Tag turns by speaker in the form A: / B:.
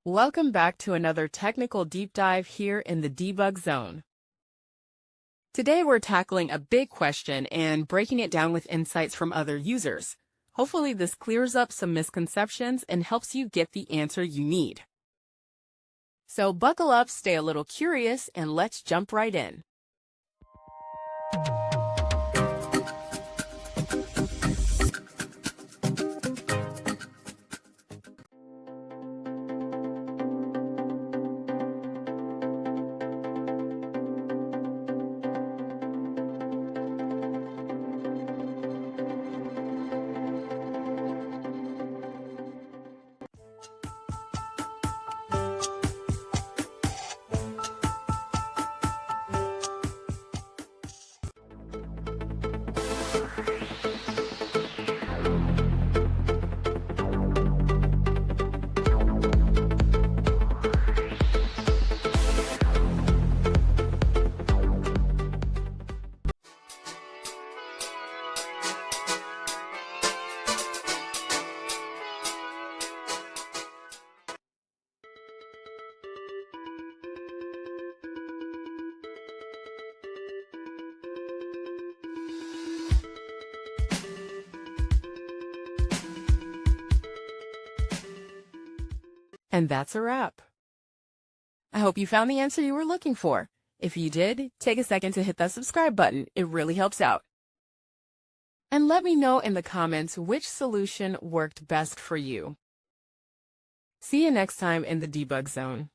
A: Welcome back to another technical deep dive here in the debug zone. Today we're tackling a big question and breaking it down with insights from other users. Hopefully this clears up some misconceptions and helps you get the answer you need. So buckle up, stay a little curious, and let's jump right in. And that's a wrap. I hope you found the answer you were looking for. If you did, take a second to hit that subscribe button. It really helps out. And let me know in the comments which solution worked best for you. See you next time in the debug zone.